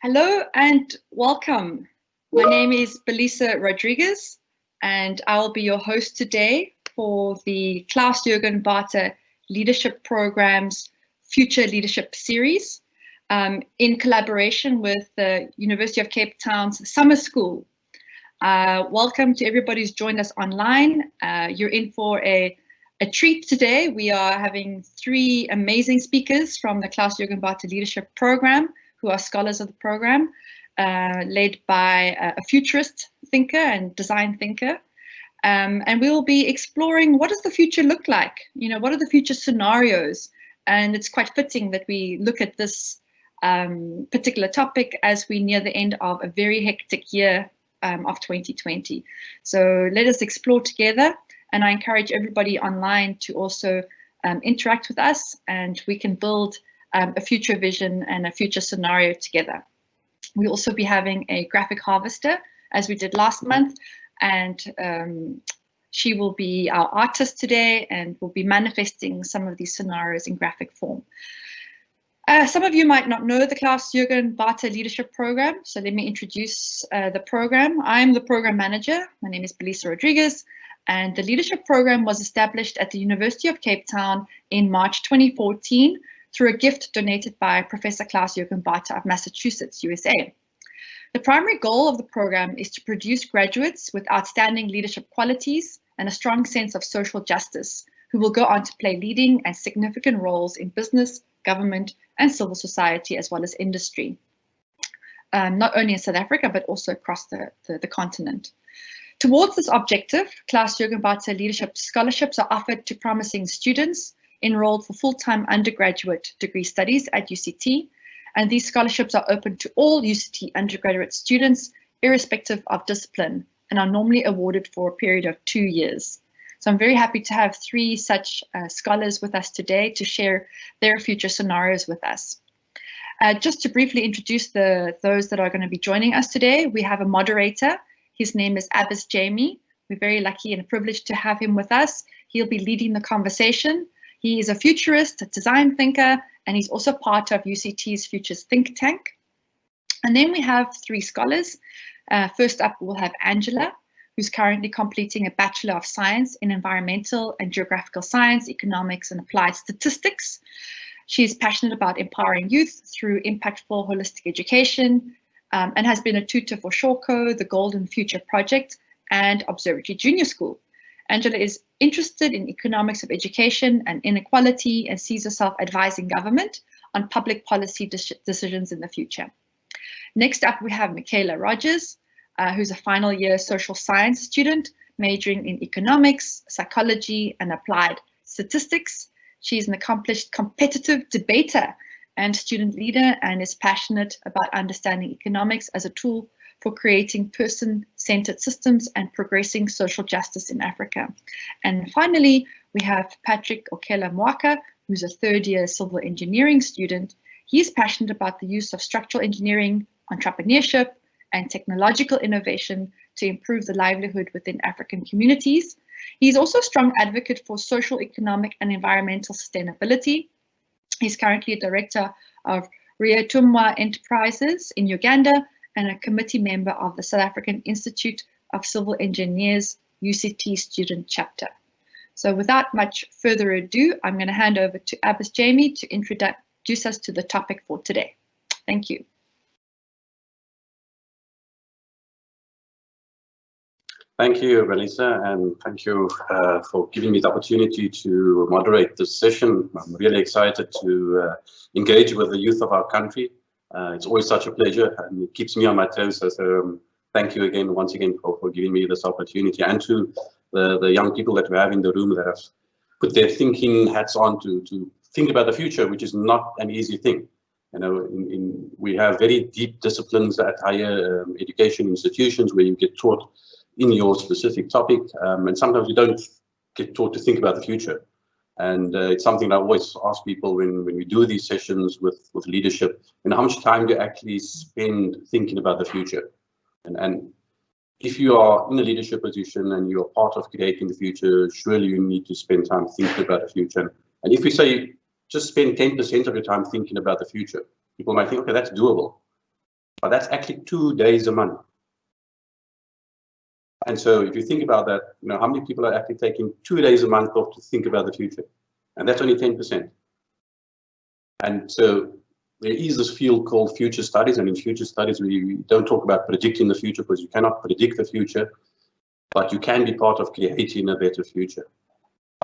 Hello and welcome. My name is Belisa Rodriguez, and I'll be your host today for the Klaus-Jurgen Leadership Program's Future Leadership series in collaboration with the University of Cape Town's Summer School. Welcome to everybody who's joined us online. You're in for a treat today. We are having three amazing speakers from the Klaus-Jurgen Leadership Program, who are scholars of the program, led by a futurist thinker and design thinker. And we will be exploring what does the future look like? What are the future scenarios? And it's quite fitting that we look at this particular topic as we near the end of a very hectic year of 2020. So let us explore together. And I encourage everybody online to also interact with us, and we can build a future vision and a future scenario together. We'll also be having a graphic harvester, as we did last month, and she will be our artist today and will be manifesting some of these scenarios in graphic form. Some of you might not know the Klaus-Jurgen Leadership Program, so let me introduce the program. I'm the program manager. My name is Belisa Rodriguez, and the leadership program was established at the University of Cape Town in March 2014 through a gift donated by Professor Klaus-Jurgen of Massachusetts, USA. The primary goal of the program is to produce graduates with outstanding leadership qualities and a strong sense of social justice, who will go on to play leading and significant roles in business, government, and civil society, as well as industry, not only in South Africa, but also across the continent. Towards this objective, Klaus-Jurgen Leadership Scholarships are offered to promising students enrolled for full-time undergraduate degree studies at UCT, and these scholarships are open to all UCT undergraduate students, irrespective of discipline, and are normally awarded for a period of 2 years. So I'm very happy to have three such scholars with us today to share their future scenarios with us. Just to briefly introduce those that are going to be joining us today, we have a moderator. His name is Abbas Jamie. We're very lucky and privileged to have him with us. He'll be leading the conversation. He is a futurist, a design thinker, and he's also part of UCT's Futures think tank. And then we have three scholars. First up, we'll have Angela, who's currently completing a Bachelor of Science in Environmental and Geographical Science, Economics, and Applied Statistics. She's passionate about empowering youth through impactful holistic education, and has been a tutor for Shawco, the Golden Future Project, and Observatory Junior School. Angela is interested in economics of education and inequality, and sees herself advising government on public policy decisions in the future. Next up, we have Michaela Rogers, who's a final year social science student majoring in economics, psychology, and applied statistics. She's an accomplished competitive debater and student leader, and is passionate about understanding economics as a tool for creating person-centered systems and progressing social justice in Africa. And finally, we have Patrick Okela-Mwaka, who's a third-year civil engineering student. He's passionate about the use of structural engineering, entrepreneurship, and technological innovation to improve the livelihood within African communities. He's also a strong advocate for social, economic, and environmental sustainability. He's currently a director of Rio Tumwa Enterprises in Uganda, and a committee member of the South African Institute of Civil Engineers UCT student chapter. So without much further ado, I'm going to hand over to Abbas Jamie to introduce us to the topic for today. Thank you. Thank you, Belisa, and thank you for giving me the opportunity to moderate this session. I'm really excited to engage with the youth of our country. It's always such a pleasure, and it keeps me on my toes. So thank you again, once again, for giving me this opportunity, and to the young people that we have in the room that have put their thinking hats on to think about the future, which is not an easy thing. You know, we have very deep disciplines at higher education institutions where you get taught in your specific topic, and sometimes you don't get taught to think about the future. And it's something I always ask people when we do these sessions with leadership, and how much time do you actually spend thinking about the future? And if you are in a leadership position and you're part of creating the future, surely you need to spend time thinking about the future. And if we say just spend 10% of your time thinking about the future, people might think, okay, that's doable. but that's actually 2 days a month. And so if you think about that, how many people are actually taking 2 days a month off to think about the future? And that's only 10%. And so there is this field called future studies, and in future studies we don't talk about predicting the future, because you cannot predict the future, but you can be part of creating a better future.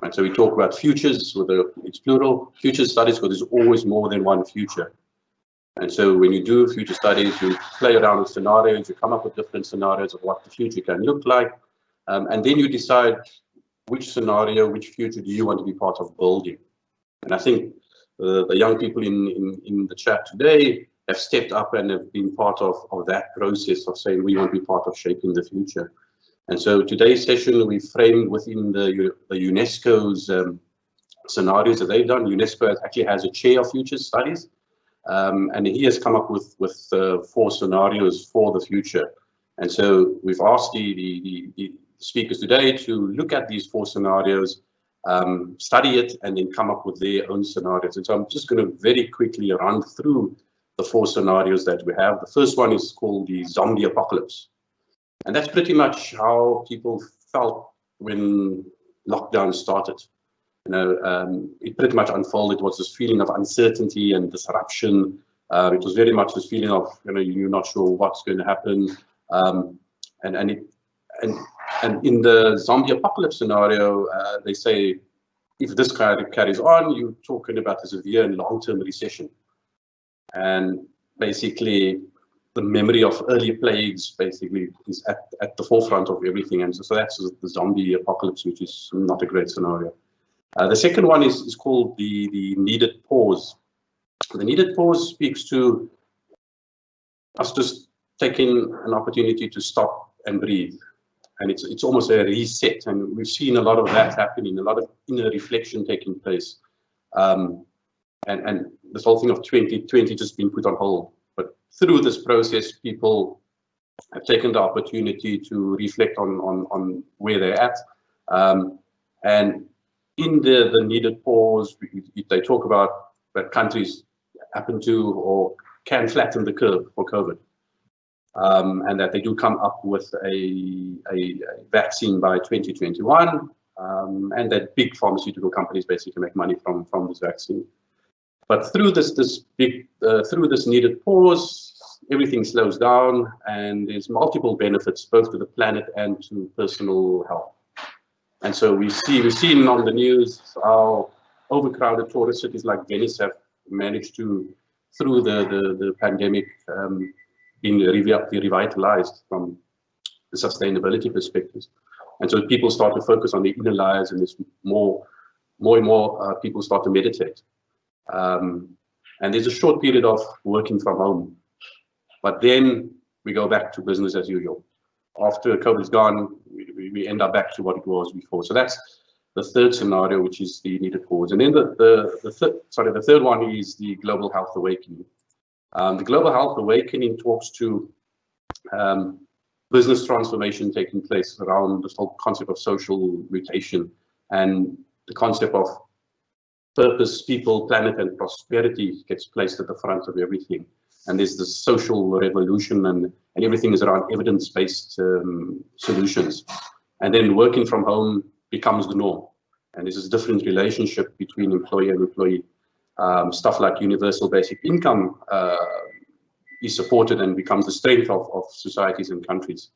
And so we talk about futures with it's plural, future studies, because there's always more than one future. And so when you do future studies, you play around with scenarios, you come up with different scenarios of what the future can look like, and then you decide which scenario, which future do you want to be part of building. And I think the young people in the chat today have stepped up and have been part of that process of saying we want to be part of shaping the future. And so today's session we framed within the UNESCO's scenarios that they've done. UNESCO actually has a chair of future studies, and he has come up with 4 scenarios for the future. And so we've asked the speakers today to look at these 4 scenarios, study it, and then come up with their own scenarios. And so I'm just going to very quickly run through the 4 scenarios that we have. The first one is called the zombie apocalypse. And that's pretty much how people felt when lockdown started. It pretty much unfolded. It was this feeling of uncertainty and disruption. It was very much this feeling of, you're not sure what's going to happen. And in the zombie apocalypse scenario, they say, if this carries on, you're talking about a severe and long-term recession. And basically, the memory of early plagues basically is at the forefront of everything. And so that's the zombie apocalypse, which is not a great scenario. The second one is called the needed pause. The needed pause speaks to us just taking an opportunity to stop and breathe. And it's almost a reset. And we've seen a lot of that happening, a lot of inner reflection taking place. And this whole thing of 2020 just being put on hold. But through this process, people have taken the opportunity to reflect on where they're at. And in the needed pause, they talk about that countries happen to or can flatten the curve for COVID. And that they do come up with a vaccine by 2021, and that big pharmaceutical companies basically make money from this vaccine. But through this needed pause, everything slows down, and there's multiple benefits both to the planet and to personal health. And so we've seen on the news how overcrowded tourist cities like Venice have managed to, through the pandemic, being revitalized from the sustainability perspectives. And so people start to focus on their inner lives, and there's more and more people start to meditate. And there's a short period of working from home, but then we go back to business as usual. After COVID's gone, we end up back to what it was before. So that's the third scenario, which is the needed pause. And then the third one is the global health awakening. The global health awakening talks to business transformation taking place around this whole concept of social mutation and the concept of purpose, people, planet, and prosperity gets placed at the front of everything. And there's this social revolution, and everything is around evidence-based solutions. And then working from home becomes the norm. And there's this different relationship between employer and employee. Stuff like universal basic income is supported and becomes the strength of societies and countries.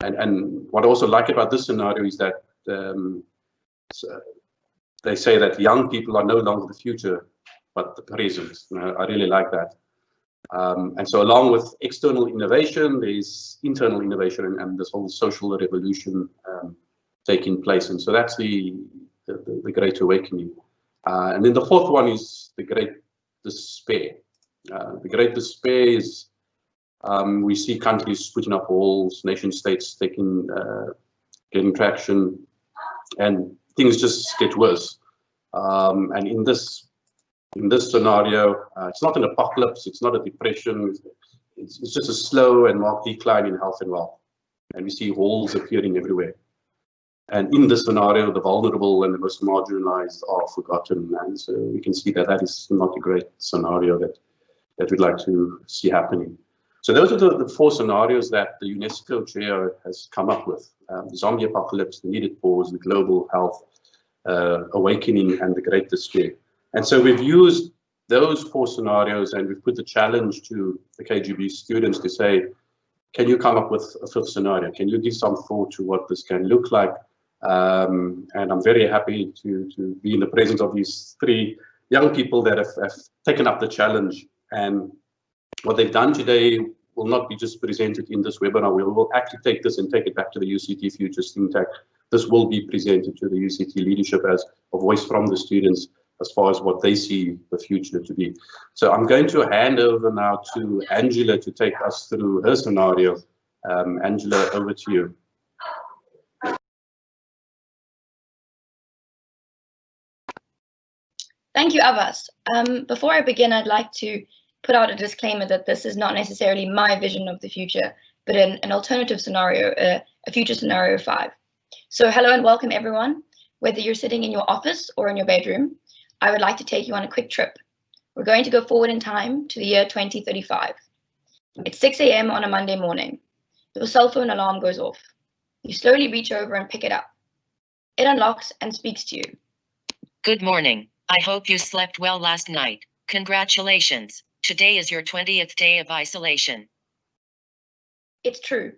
And what I also like about this scenario is that they say that young people are no longer the future, but the present. I really like that. And so along with external innovation, there's internal innovation and this whole social revolution taking place. And so that's the Great Awakening. And then the fourth one is the Great Despair. The Great Despair is we see countries putting up walls, nation states getting traction, and things just get worse. And in this scenario, it's not an apocalypse, it's not a depression, it's just a slow and marked decline in health and wealth. And we see walls appearing everywhere. And in this scenario, the vulnerable and the most marginalized are forgotten. And so we can see that that is not a great scenario that we'd like to see happening. So those are the four scenarios that the UNESCO Trio has come up with. The zombie apocalypse, the needed pause, the global health awakening, and the great despair. And so we've used those four scenarios and we've put the challenge to the KJB students to say, can you come up with a fifth scenario? Can you give some thought to what this can look like? And I'm very happy to be in the presence of these three young people that have taken up the challenge. And what they've done today will not be just presented in this webinar. We will actually take this and take it back to the UCT Future Think Tank. This will be presented to the UCT leadership as a voice from the students as far as what they see the future to be. So I'm going to hand over now to Angela to take us through her scenario. Angela, over to you. Thank you, Abbas. Before I begin, I'd like to put out a disclaimer that this is not necessarily my vision of the future, but an alternative scenario, a future scenario 5. So hello and welcome everyone. Whether you're sitting in your office or in your bedroom, I would like to take you on a quick trip. We're going to go forward in time to the year 2035. It's 6 a.m. on a Monday morning. Your cell phone alarm goes off. You slowly reach over and pick it up. It unlocks and speaks to you. Good morning. I hope you slept well last night. Congratulations. Today is your 20th day of isolation. It's true.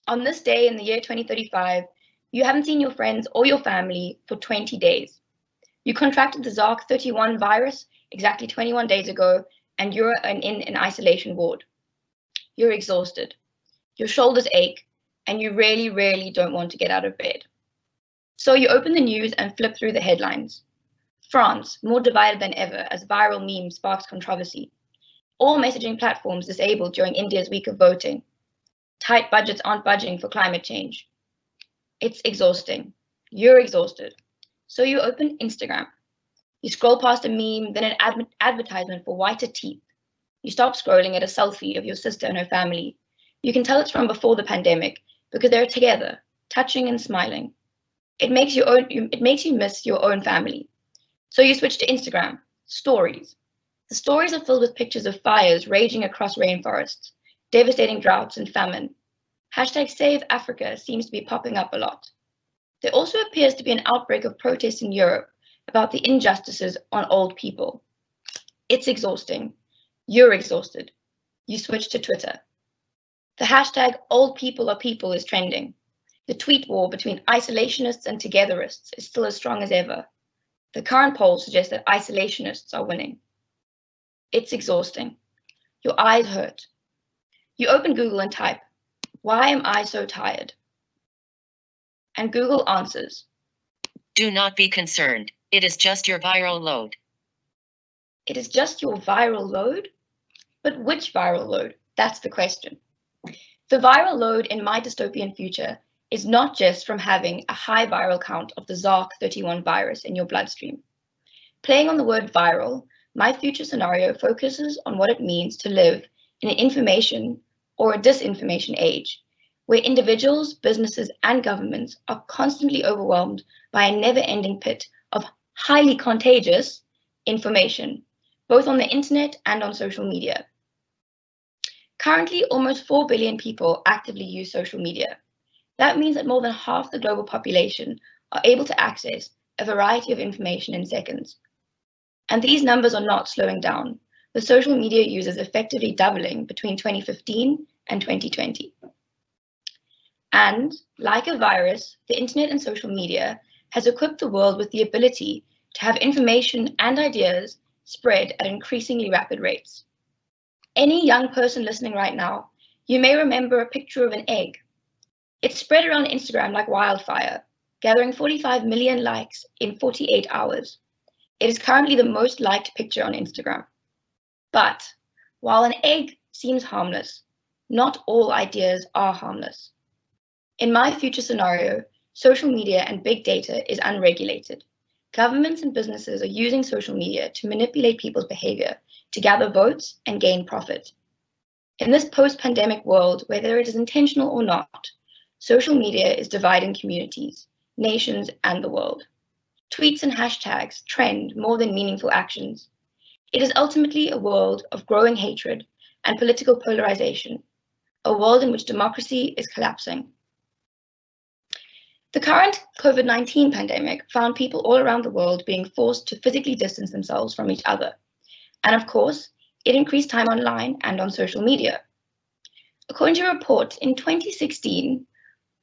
On this day in the year 2035, you haven't seen your friends or your family for 20 days. You contracted the ZARK31 virus exactly 21 days ago, and you're in an isolation ward. You're exhausted. Your shoulders ache, and you really, really don't want to get out of bed. So you open the news and flip through the headlines. France, more divided than ever as viral meme sparks controversy. All messaging platforms disabled during India's week of voting. Tight budgets aren't budging for climate change. It's exhausting. You're exhausted. So you open Instagram. You scroll past a meme, then an advertisement for whiter teeth. You stop scrolling at a selfie of your sister and her family. You can tell it's from before the pandemic because they're together, touching and smiling. It makes you miss your own family. So you switch to Instagram, stories. The stories are filled with pictures of fires raging across rainforests, devastating droughts and famine. Hashtag Save Africa seems to be popping up a lot. There also appears to be an outbreak of protests in Europe about the injustices on old people. It's exhausting. You're exhausted. You switch to Twitter. The hashtag Old People Are People is trending. The tweet war between isolationists and togetherists is still as strong as ever. The current polls suggest that isolationists are winning. It's exhausting. Your eyes hurt. You open Google and type, "Why am I so tired?" And Google answers, Do not be concerned. It is just your viral load. "It is just your viral load?" But which viral load? That's the question. The viral load in my dystopian future is not just from having a high viral count of the ZARK31 virus in your bloodstream. Playing on the word viral, my future scenario focuses on what it means to live in an information or a disinformation age, where individuals, businesses, and governments are constantly overwhelmed by a never-ending pit of highly contagious information, both on the internet and on social media. Currently, almost 4 billion people actively use social media. That means that more than half the global population are able to access a variety of information in seconds. And these numbers are not slowing down, with social media users effectively doubling between 2015 and 2020. And, like a virus, the internet and social media has equipped the world with the ability to have information and ideas spread at increasingly rapid rates. Any young person listening right now, you may remember a picture of an egg. It spread around Instagram like wildfire, gathering 45 million likes in 48 hours. It is currently the most liked picture on Instagram. But while an egg seems harmless, not all ideas are harmless. In my future scenario, social media and big data is unregulated. Governments and businesses are using social media to manipulate people's behavior, to gather votes and gain profit. In this post-pandemic world, whether it is intentional or not, social media is dividing communities, nations, and the world. Tweets and hashtags trend more than meaningful actions. It is ultimately a world of growing hatred and political polarization, a world in which democracy is collapsing. The current COVID-19 pandemic found people all around the world being forced to physically distance themselves from each other. And of course, it increased time online and on social media. According to a report, in 2016,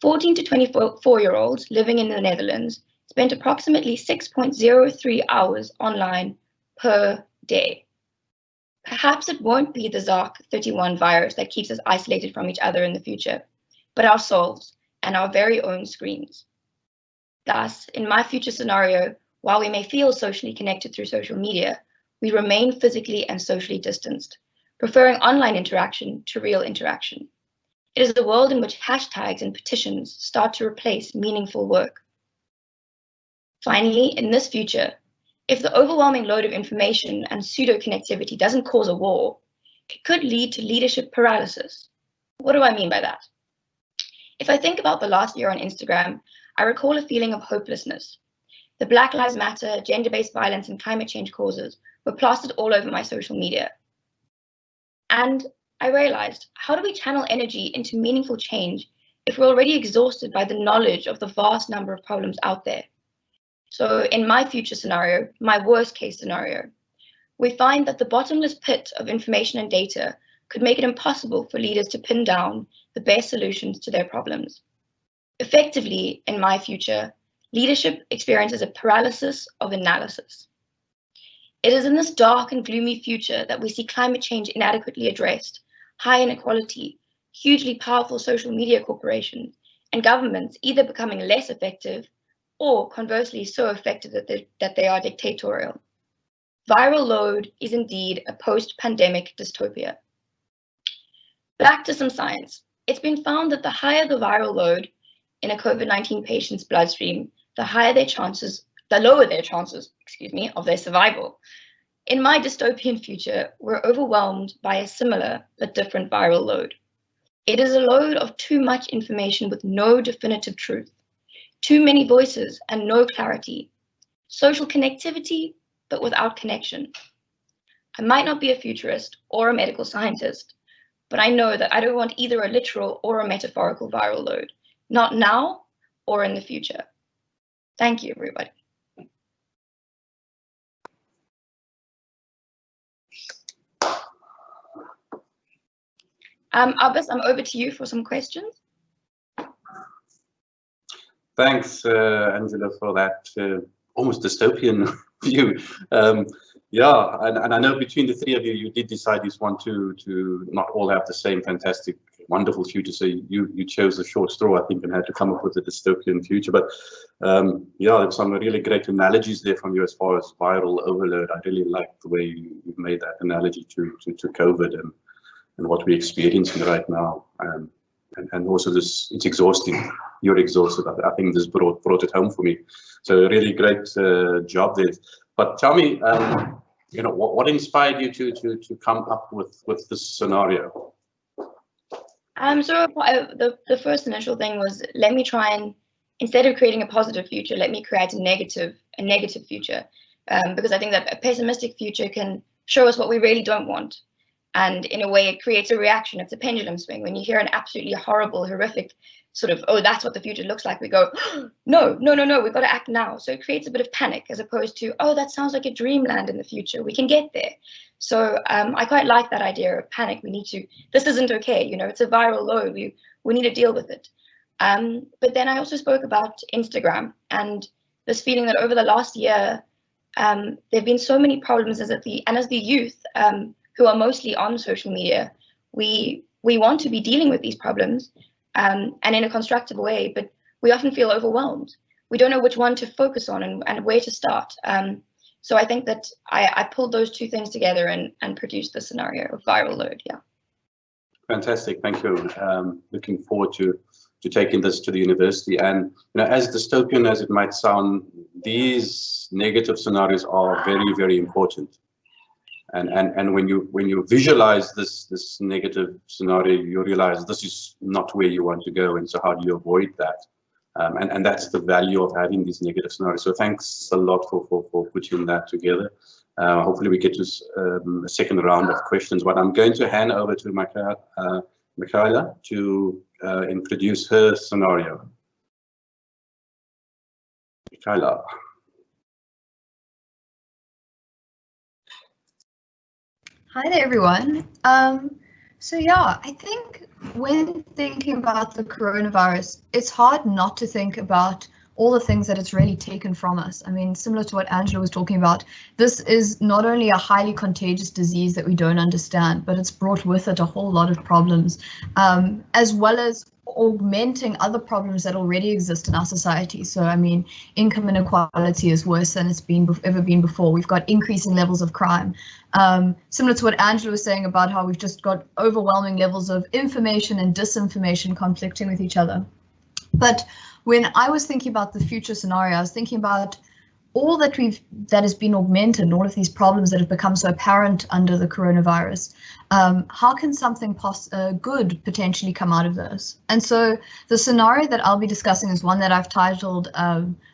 14 to 24-year-olds living in the Netherlands spent approximately 6.03 hours online per day. Perhaps it won't be the SARS-31 virus that keeps us isolated from each other in the future, but ourselves and our very own screens. Thus, in my future scenario, while we may feel socially connected through social media, we remain physically and socially distanced, preferring online interaction to real interaction. It is a world in which hashtags and petitions start to replace meaningful work. Finally, in this future, if the overwhelming load of information and pseudo-connectivity doesn't cause a war, it could lead to leadership paralysis. What do I mean by that? If I think about the last year on Instagram, I recall a feeling of hopelessness. The Black Lives Matter, gender-based violence, and climate change causes were plastered all over my social media. And I realized, how do we channel energy into meaningful change if we're already exhausted by the knowledge of the vast number of problems out there? So in my future scenario, my worst case scenario, we find that the bottomless pit of information and data could make it impossible for leaders to pin down the best solutions to their problems. Effectively, in my future, leadership experiences a paralysis of analysis. It is in this dark and gloomy future that we see climate change inadequately addressed, high inequality, hugely powerful social media corporations, and governments either becoming less effective or conversely so effective that they are dictatorial. Viral load is indeed a post-pandemic dystopia. Back to some science. It's been found that the higher the viral load in a COVID-19 patient's bloodstream, the lower their chances, of their survival. In my dystopian future, we're overwhelmed by a similar but different viral load. It is a load of too much information with no definitive truth, too many voices and no clarity, social connectivity, but without connection. I might not be a futurist or a medical scientist, but I know that I don't want either a literal or a metaphorical viral load, not now or in the future. Thank you, everybody. Albus, I'm over to you for some questions. Thanks, Angela, for that almost dystopian view. Yeah, and I know between the three of you, you did decide you want to not all have the same fantastic, wonderful future. So you chose the short straw, I think, and had to come up with a dystopian future. But yeah, there's some really great analogies there from you as far as viral overload. I really like the way you've made that analogy to COVID and what we're experiencing right now. And also this, it's exhausting. You're exhausted. I think this brought it home for me. So really great job there. But tell me, you know, what inspired you to come up with this scenario? So the first initial thing was, let me try and, instead of creating a positive future, let me create a negative future, because I think that a pessimistic future can show us what we really don't want. And in a way, it creates a reaction. It's a pendulum swing. When you hear an absolutely horrible, horrific sort of, oh, that's what the future looks like, we go, no, we've got to act now. So it creates a bit of panic, as opposed to, oh, that sounds like a dreamland in the future. We can get there. So I quite like that idea of panic. We need to, this isn't okay. You know, it's a viral load. We need to deal with it. But then I also spoke about Instagram and this feeling that over the last year, there have been so many problems as the youth, who are mostly on social media, we want to be dealing with these problems and in a constructive way, but we often feel overwhelmed. We don't know which one to focus on and where to start. So I think that I pulled those two things together and produced the scenario of viral load. Yeah. Fantastic, thank you. Looking forward to taking this to the university. And you know, as dystopian as it might sound, these negative scenarios are very, very important. And when you visualize this negative scenario, you realize this is not where you want to go, and so how do you avoid that? And that's the value of having these negative scenarios. So thanks a lot for putting that together. Hopefully we get to a second round of questions. But I'm going to hand over to my Michaela to introduce her scenario. Michaela. Hi there, everyone. So yeah, I think when thinking about the coronavirus, it's hard not to think about all the things that it's really taken from us. I mean, similar to what Angela was talking about, this is not only a highly contagious disease that we don't understand, but it's brought with it a whole lot of problems, as well as augmenting other problems that already exist in our society. So, I mean, income inequality is worse than it's ever been before. We've got increasing levels of crime. Similar to what Angela was saying about how we've just got overwhelming levels of information and disinformation conflicting with each other. But when I was thinking about the future scenario, I was thinking about all that has been augmented, and all of these problems that have become so apparent under the coronavirus. How can something good potentially come out of this? And so the scenario that I'll be discussing is one that I've titled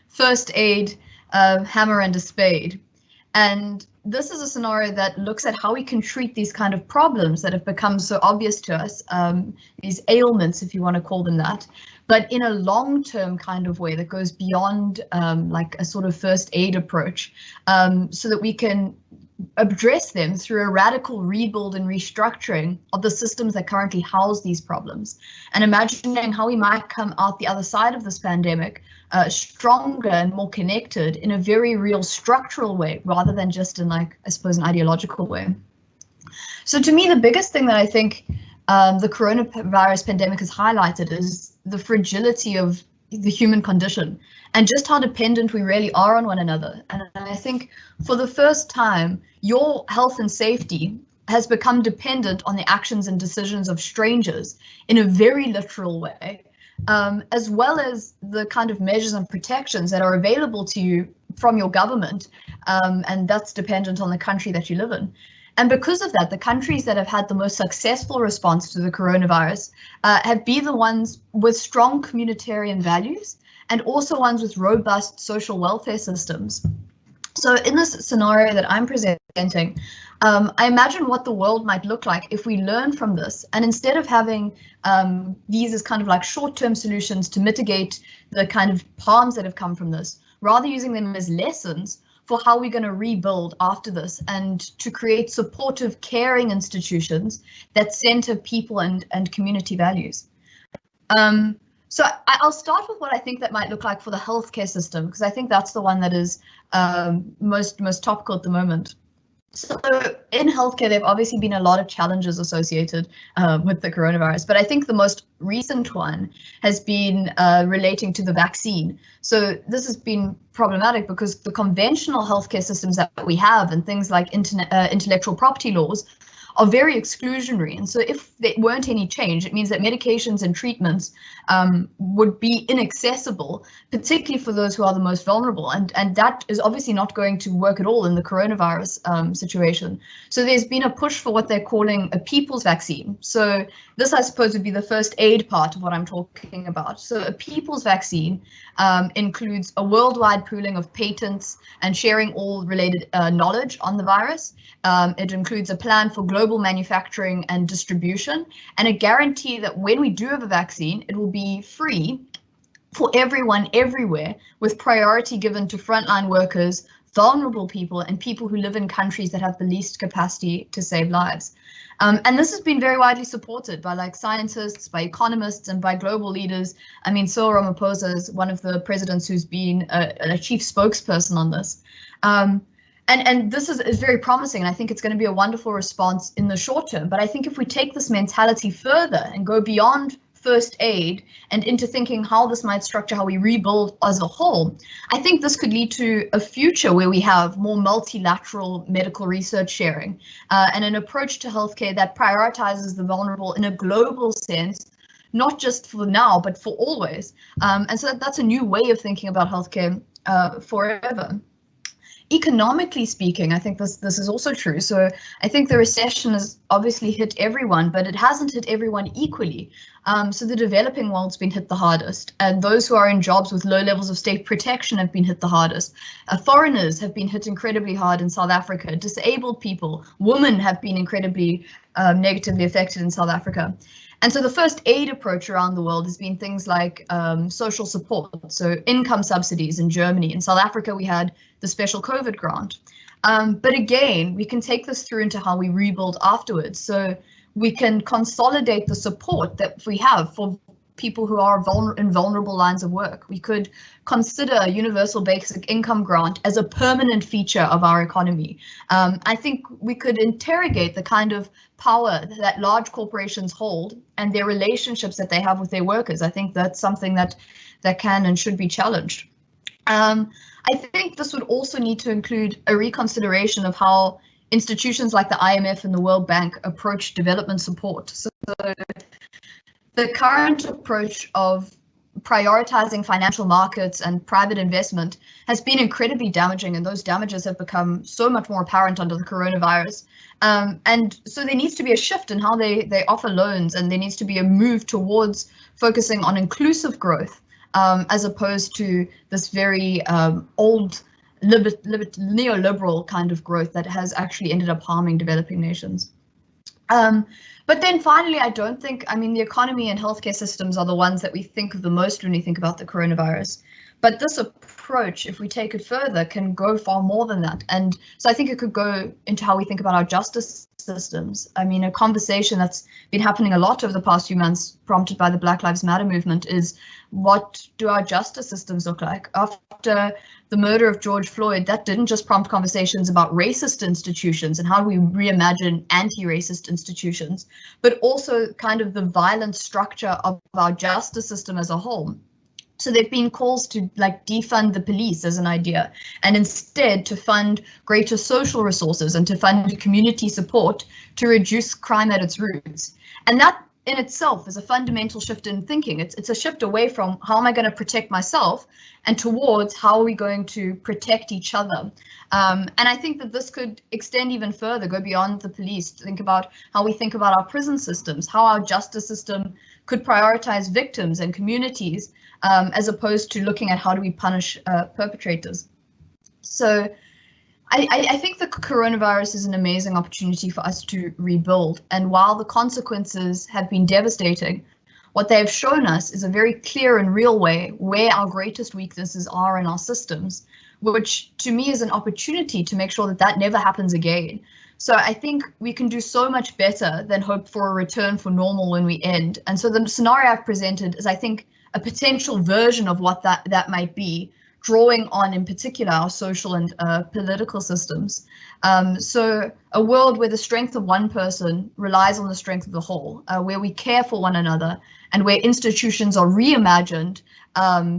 First Aid, Hammer and a Spade. And this is a scenario that looks at how we can treat these kind of problems that have become so obvious to us, these ailments, if you want to call them that, but in a long-term kind of way that goes beyond like a sort of first aid approach, so that we can address them through a radical rebuild and restructuring of the systems that currently house these problems, and imagining how we might come out the other side of this pandemic stronger and more connected in a very real structural way, rather than just in, like, I suppose, an ideological way. So to me, the biggest thing that I think the coronavirus pandemic has highlighted is the fragility of the human condition and just how dependent we really are on one another. And I think for the first time, your health and safety has become dependent on the actions and decisions of strangers in a very literal way, as well as the kind of measures and protections that are available to you from your government, and that's dependent on the country that you live in. And because of that, the countries that have had the most successful response to the coronavirus have been the ones with strong communitarian values and also ones with robust social welfare systems. So in this scenario that I'm presenting, I imagine what the world might look like if we learn from this, and instead of having these as kind of like short-term solutions to mitigate the kind of harms that have come from this, rather using them as lessons for how we're going to rebuild after this, and to create supportive, caring institutions that center people and community values. So I'll start with what I think that might look like for the healthcare system, because I think that's the one that is most topical at the moment. So in healthcare, there have obviously been a lot of challenges associated with the coronavirus, but I think the most recent one has been relating to the vaccine. So this has been problematic because the conventional healthcare systems that we have, and things like intellectual property laws, are very exclusionary. And so if there weren't any change, it means that medications and treatments would be inaccessible, particularly for those who are the most vulnerable. And that is obviously not going to work at all in the coronavirus situation. So there's been a push for what they're calling a people's vaccine. So this, I suppose, would be the first aid part of what I'm talking about. So a people's vaccine includes a worldwide pooling of patents and sharing all related knowledge on the virus. It includes a plan for global manufacturing and distribution, and a guarantee that when we do have a vaccine, it will be free for everyone everywhere, with priority given to frontline workers, vulnerable people, and people who live in countries that have the least capacity to save lives. And this has been very widely supported by, like, scientists, by economists, and by global leaders. I mean, Cyril Ramaphosa is one of the presidents who's been a chief spokesperson on this. And this is very promising, and I think it's going to be a wonderful response in the short term. But I think if we take this mentality further and go beyond first aid and into thinking how this might structure how we rebuild as a whole, I think this could lead to a future where we have more multilateral medical research sharing and an approach to healthcare that prioritizes the vulnerable in a global sense, not just for now, but for always. And so that's a new way of thinking about healthcare forever. Economically speaking, I think this is also true. So I think the recession has obviously hit everyone, but it hasn't hit everyone equally. So the developing world's been hit the hardest, and those who are in jobs with low levels of state protection have been hit the hardest. Foreigners have been hit incredibly hard in South Africa. Disabled people, women have been incredibly negatively affected in South Africa. And so the first aid approach around the world has been things like social support, so income subsidies in Germany. In South Africa, we had the special COVID grant. But again, we can take this through into how we rebuild afterwards. So we can consolidate the support that we have for people who are in vulnerable lines of work. We could consider a universal basic income grant as a permanent feature of our economy. I think we could interrogate the kind of power that large corporations hold and their relationships that they have with their workers. I think that's something that can and should be challenged. I think this would also need to include a reconsideration of how institutions like the IMF and the World Bank approach development support. So the current approach of prioritizing financial markets and private investment has been incredibly damaging, and those damages have become so much more apparent under the coronavirus. And so there needs to be a shift in how they offer loans, and there needs to be a move towards focusing on inclusive growth, as opposed to this very old neoliberal kind of growth that has actually ended up harming developing nations. But then finally, I don't think, I mean, the economy and healthcare systems are the ones that we think of the most when we think about the coronavirus. But this approach, if we take it further, can go far more than that. And so I think it could go into how we think about our justice systems. I mean, a conversation that's been happening a lot over the past few months, prompted by the Black Lives Matter movement, is what do our justice systems look like? After the murder of George Floyd, that didn't just prompt conversations about racist institutions and how do we reimagine anti-racist institutions, but also kind of the violent structure of our justice system as a whole. So there've been calls to like defund the police as an idea, and instead to fund greater social resources and to fund community support to reduce crime at its roots. And that in itself is a fundamental shift in thinking. It's a shift away from how am I going to protect myself and towards how are we going to protect each other. And I think that this could extend even further, go beyond the police, to think about how we think about our prison systems, how our justice system could prioritize victims and communities, as opposed to looking at how do we punish perpetrators. So I think the coronavirus is an amazing opportunity for us to rebuild. And while the consequences have been devastating, what they have shown us is a very clear and real way where our greatest weaknesses are in our systems, which to me is an opportunity to make sure that that never happens again. So I think we can do so much better than hope for a return for normal when we end. And so the scenario I've presented is, I think, a potential version of what that might be, drawing on, in particular, our social and political systems. So a world where the strength of one person relies on the strength of the whole, where we care for one another, and where institutions are reimagined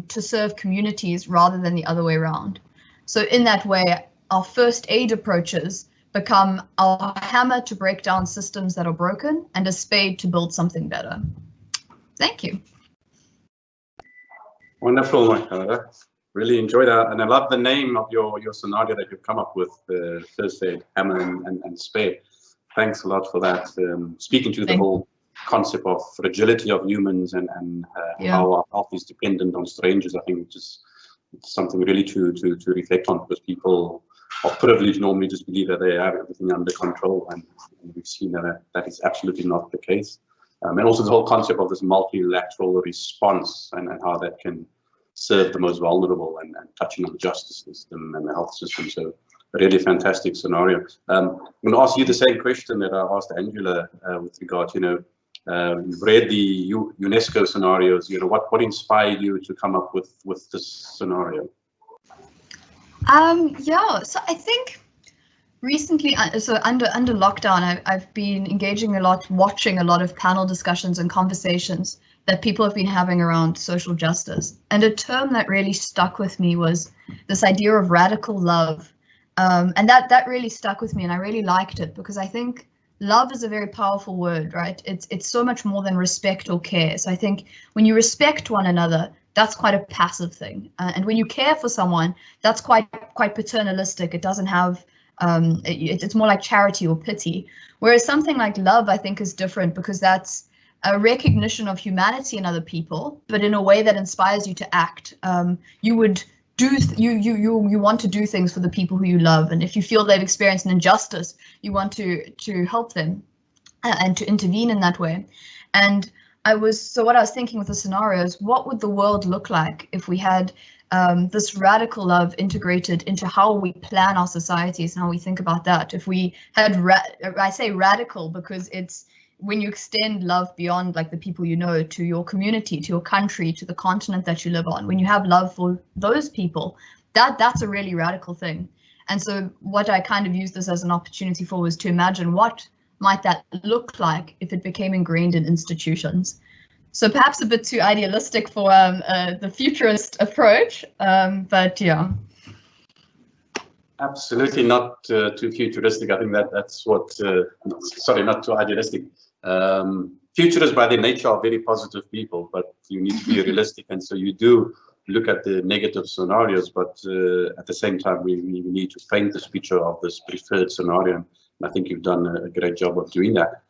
to serve communities rather than the other way around. So in that way, our first aid approaches become our hammer to break down systems that are broken and a spade to build something better. Thank you. Wonderful, Michaela. Really enjoyed that, and I love the name of your scenario that you've come up with, the first aid, hammer and spade. Thanks a lot for that. Speaking to the whole concept of fragility of humans and how our health is dependent on strangers, I think it's something really to reflect on, because people are privileged normally just believe that they have everything under control, and we've seen that is absolutely not the case. And also the whole concept of this multilateral response and how that can serve the most vulnerable, and touching on the justice system and the health system. So a really fantastic scenario. I'm going to ask you the same question that I asked Angela with regard, you've read the UNESCO scenarios, what inspired you to come up with this scenario? Yeah, so I think recently, so under lockdown, I've been engaging a lot, watching a lot of panel discussions and conversations that people have been having around social justice. And a term that really stuck with me was this idea of radical love. And that really stuck with me, and I really liked it, because I think love is a very powerful word, right? It's so much more than respect or care. So I think when you respect one another, that's quite a passive thing. And when you care for someone, that's quite paternalistic. It doesn't have, it's more like charity or pity. Whereas something like love, I think, is different, because that's a recognition of humanity in other people, but in a way that inspires you to act. You would do, you want to do things for the people who you love, and if you feel they've experienced an injustice, you want to help them. and to intervene in that way. And what I was thinking with the scenarios, what would the world look like if we had this radical love integrated into how we plan our societies and how we think about that? If we had, I say radical because it's when you extend love beyond like the people you know to your community, to your country, to the continent that you live on, when you have love for those people, that's a really radical thing. And so what I kind of used this as an opportunity for was to imagine what might that look like if it became ingrained in institutions. So perhaps a bit too idealistic for the futurist approach, but yeah. Absolutely not too futuristic. I think that's what, sorry, not too idealistic. Futurists by their nature are very positive people, but you need to be realistic. And so you do look at the negative scenarios, but at the same time, we need to paint this picture of this preferred scenario. And I think you've done a great job of doing that.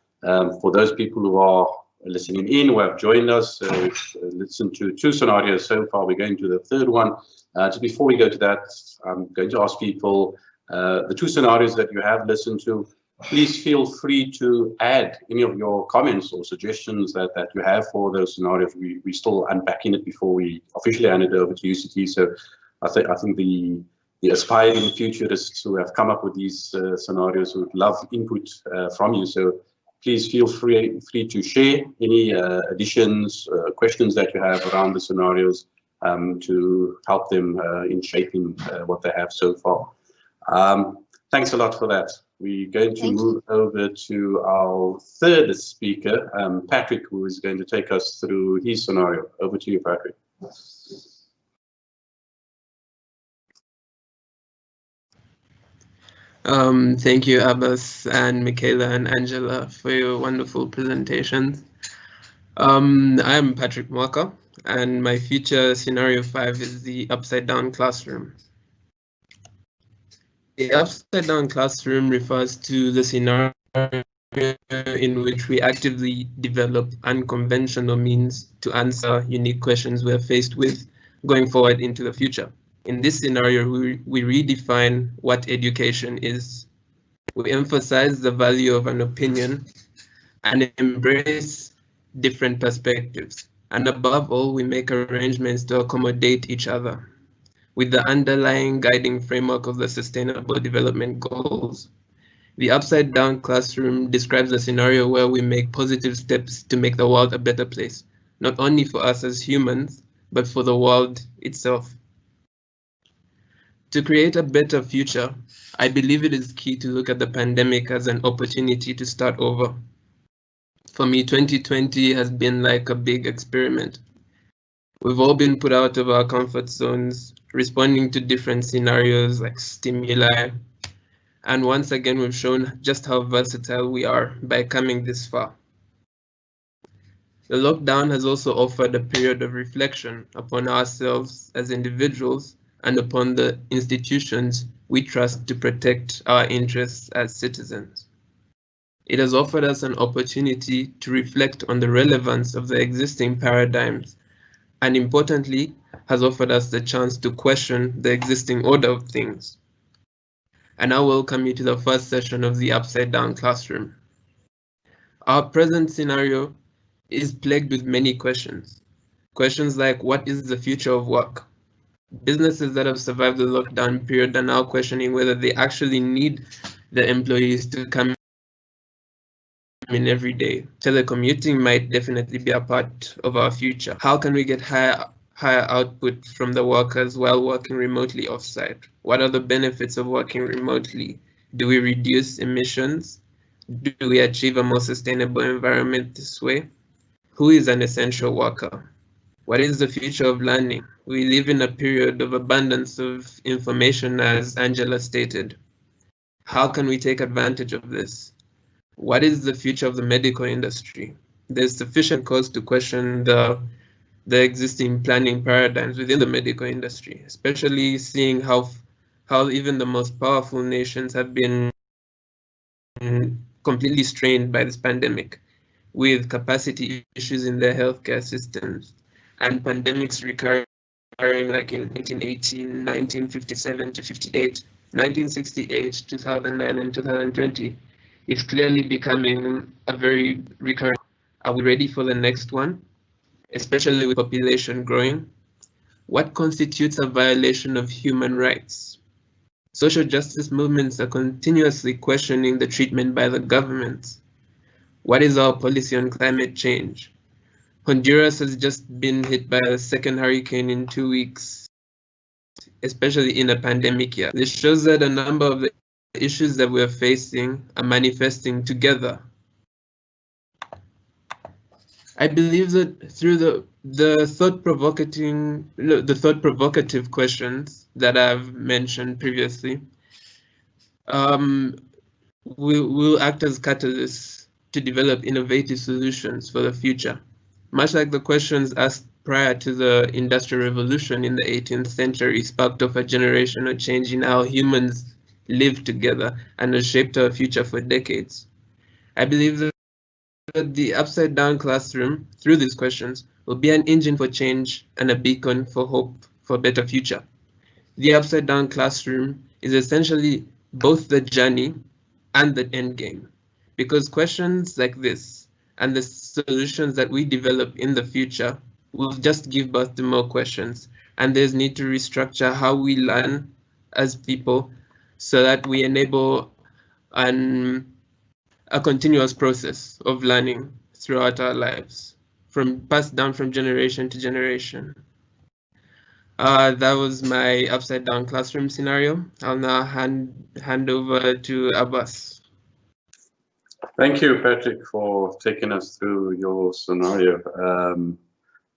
For those people who are listening in, who have joined us, we've listened to 2 scenarios so far. We're going to the 3rd one. Just before we go to that, I'm going to ask people, the 2 scenarios that you have listened to, please feel free to add any of your comments or suggestions that you have for those scenarios. We're still unpacking it before we officially hand it over to UCT. So I think the aspiring futurists who have come up with these scenarios would love input from you. So please feel free to share any additions, questions that you have around the scenarios to help them in shaping what they have so far. Thanks a lot for that. We're going to move over to our 3rd speaker, Patrick, who is going to take us through his scenario. Over to you, Patrick. Thank you, Abbas and Michaela and Angela for your wonderful presentations. I am Patrick Mwaka, and my future scenario 5 is the upside down classroom. The upside down classroom refers to the scenario in which we actively develop unconventional means to answer unique questions we're faced with going forward into the future. In this scenario, we redefine what education is. We emphasize the value of an opinion and embrace different perspectives. And above all, we make arrangements to accommodate each other with the underlying guiding framework of the Sustainable Development Goals. The upside down classroom describes a scenario where we make positive steps to make the world a better place, not only for us as humans, but for the world itself. To create a better future, I believe it is key to look at the pandemic as an opportunity to start over. For me, 2020 has been like a big experiment. We've all been put out of our comfort zones, responding to different scenarios like stimuli. And once again, we've shown just how versatile we are by coming this far. The lockdown has also offered a period of reflection upon ourselves as individuals and upon the institutions we trust to protect our interests as citizens. It has offered us an opportunity to reflect on the relevance of the existing paradigms, and importantly, has offered us the chance to question the existing order of things. And I welcome you to the first session of the Upside Down Classroom. Our present scenario is plagued with many questions. Questions like, what is the future of work? Businesses that have survived the lockdown period are now questioning whether they actually need the employees to come in every day. Telecommuting might definitely be a part of our future. How can we get higher output from the workers while working remotely offsite? What are the benefits of working remotely? Do we reduce emissions? Do we achieve a more sustainable environment this way? Who is an essential worker? What is the future of learning? We live in a period of abundance of information, as Angela stated. How can we take advantage of this? What is the future of the medical industry? There's sufficient cause to question the existing planning paradigms within the medical industry, especially seeing how even the most powerful nations have been completely strained by this pandemic, with capacity issues in their healthcare systems and pandemics recurring like in 1918, 1957 to 58, 1968, 2009, and 2020. is clearly becoming a very recurrent. Are we ready for the next one? Especially with population growing? What constitutes a violation of human rights? Social justice movements are continuously questioning the treatment by the government. What is our policy on climate change? Honduras has just been hit by a second hurricane in 2 weeks, especially in a pandemic year. This shows that a number of the issues that we're facing are manifesting together. I believe that through the thought-provocative questions that I've mentioned previously, will act as catalysts to develop innovative solutions for the future. Much like the questions asked prior to the Industrial Revolution in the 18th century sparked off a generational change in how humans live together and has shaped our future for decades. I believe that the upside-down classroom, through these questions, will be an engine for change and a beacon for hope for a better future. The upside-down classroom is essentially both the journey and the end game, because questions like this and the solutions that we develop in the future will just give birth to more questions, and there's need to restructure how we learn as people so that we enable a continuous process of learning throughout our lives, passed down from generation to generation. That was my upside down classroom scenario. I'll now hand over to Abbas. Thank you, Patrick, for taking us through your scenario.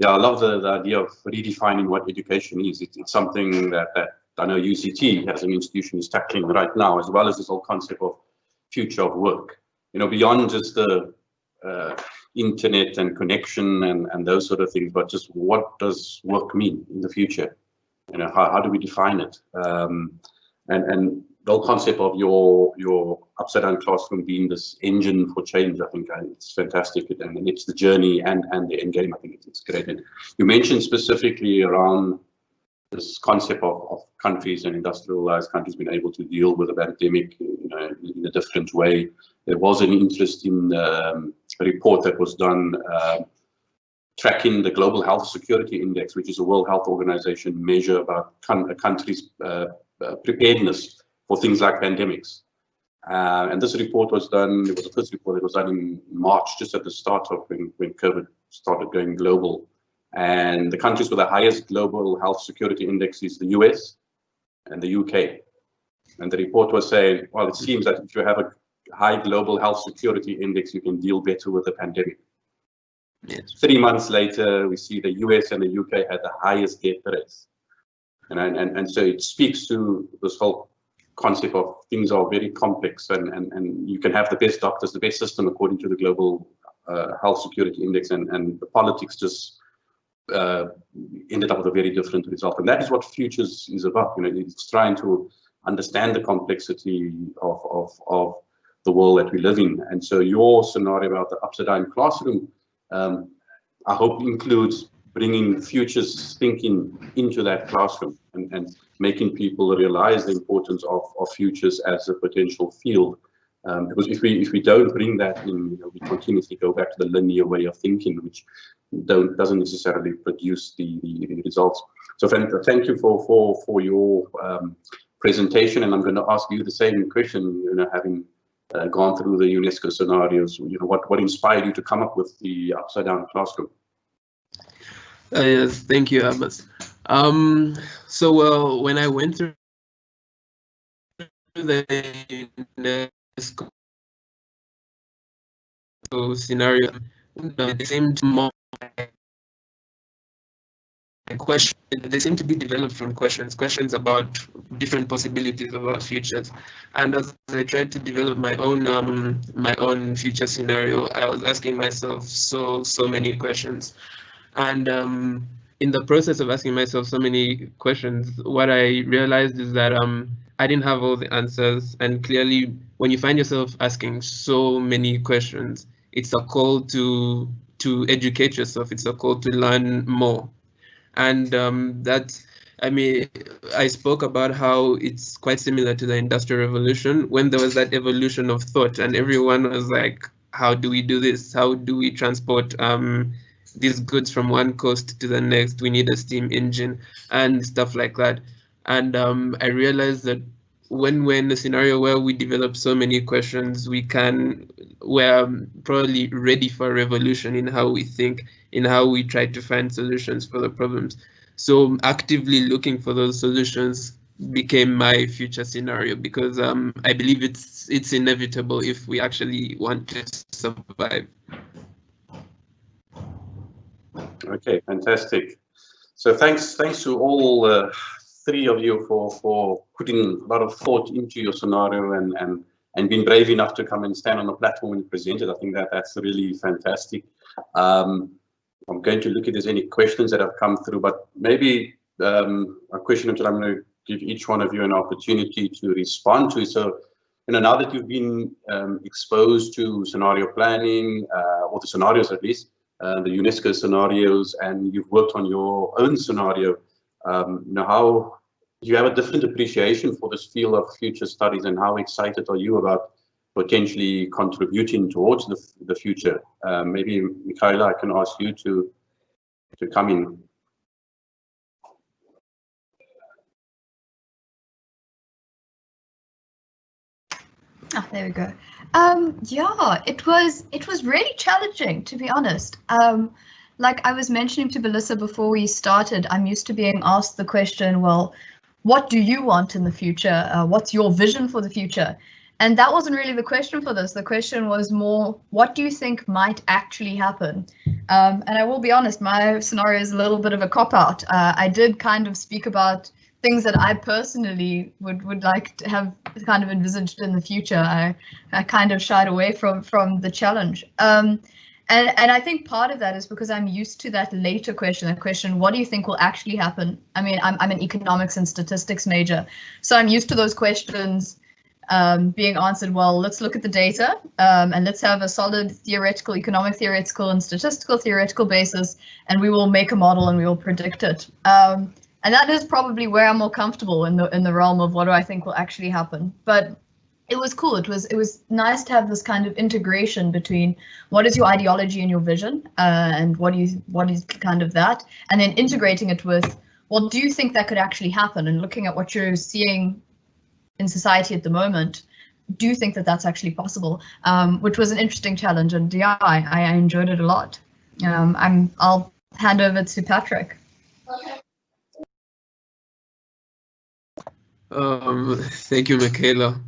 Yeah, I love the idea of redefining what education is. It's something that I know UCT as an institution is tackling right now, as well as this whole concept of future of work. You know, beyond just the internet and connection and those sort of things, but just what does work mean in the future? You know, how do we define it? And the whole concept of your upside down classroom being this engine for change, I think it's fantastic, and it's the journey and the end game. I think it's great. And you mentioned specifically around this concept of countries and industrialized countries being able to deal with a pandemic, you know, in a different way. There was an interesting report that was done tracking the Global Health Security Index, which is a World Health Organization measure about a country's preparedness for things like pandemics. And this report was done, it was the first report that was done in March, just at the start of when COVID started going global. And the countries with the highest global health security index is the US and the UK. And the report was saying, well, it seems that if you have a high global health security index, you can deal better with the pandemic. Yes. 3 months later, we see the US and the UK had the highest death rates. And so it speaks to this whole concept of things are very complex, and you can have the best doctors, the best system according to the global health security index, and the politics just ended up with a very different result. And that is what Futures is about. You know, it's trying to understand the complexity of the world that we live in. And so your scenario about the upside down classroom, I hope includes bringing futures thinking into that classroom and making people realize the importance of futures as a potential field. Because if we don't bring that in, you know, we continuously go back to the linear way of thinking, which doesn't necessarily produce the results. So thank you for your presentation, and I'm going to ask you the same question. You know, having gone through the UNESCO scenarios, you know, what inspired you to come up with the upside down classroom? Yes, thank you, Abbas. So when I went through the UNESCO scenario, they seemed more questions. They seem to be developed from questions about different possibilities of our futures. And as I tried to develop my own future scenario, I was asking myself so many questions. And in the process of asking myself so many questions, what I realized is that I didn't have all the answers. And clearly, when you find yourself asking so many questions, it's a call to educate yourself. It's a call to learn more. And that I mean, I spoke about how it's quite similar to the Industrial Revolution, when there was that evolution of thought and everyone was like, how do we do this? How do we transport these goods from one coast to the next? We need a steam engine and stuff like that. And I realized that when we're in a scenario where we develop so many questions, we're probably ready for a revolution in how we think, in how we try to find solutions for the problems. So actively looking for those solutions became my future scenario, because I believe it's inevitable if we actually want to survive. Okay, fantastic. So thanks to all three of you for putting a lot of thought into your scenario and being brave enough to come and stand on the platform and present it. I think that's really fantastic. I'm going to look if there's any questions that have come through, but maybe a question that I'm going to give each one of you an opportunity to respond to. So, now that you've been exposed to scenario planning, or the scenarios at least, the UNESCO scenarios, and you've worked on your own scenario, how do you have a different appreciation for this field of future studies, and how excited are you about potentially contributing towards the future? Maybe Michaela, I can ask you to come in. Oh, there we go. Yeah, it was really challenging, to be honest. Like I was mentioning to Belissa before we started, I'm used to being asked the question, well, what do you want in the future? What's your vision for the future? And that wasn't really the question for this. The question was more, what do you think might actually happen? And I will be honest, my scenario is a little bit of a cop-out. I did kind of speak about things that I personally would like to have kind of envisaged in the future. I kind of shied away from the challenge. And I think part of that is because I'm used to that later question, the question, what do you think will actually happen? I mean, I'm an economics and statistics major, so I'm used to those questions being answered, well, let's look at the data and let's have a solid theoretical, economic theoretical and statistical theoretical basis, and we will make a model and we will predict it. And that is probably where I'm more comfortable in the realm of what do I think will actually happen. But it was cool. It was nice to have this kind of integration between what is your ideology and your vision, and what is kind of that, and then integrating it with, well, do you think that could actually happen? And looking at what you're seeing in society at the moment, do you think that that's actually possible? Which was an interesting challenge, and yeah, I enjoyed it a lot. I'll hand over to Patrick. Thank you, Michaela.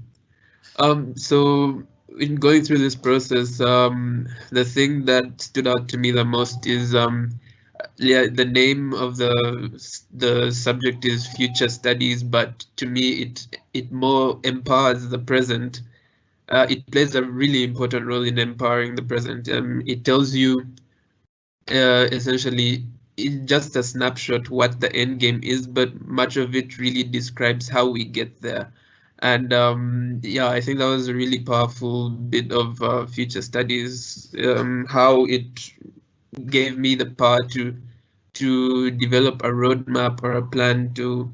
So in going through this process, the thing that stood out to me the most is the name of the subject is future studies, but to me it more empowers the present. It plays a really important role in empowering the present. It tells you essentially it's just a snapshot what the end game is, but much of it really describes how we get there. And yeah, I think that was a really powerful bit of future studies, how it gave me the power to develop a roadmap or a plan to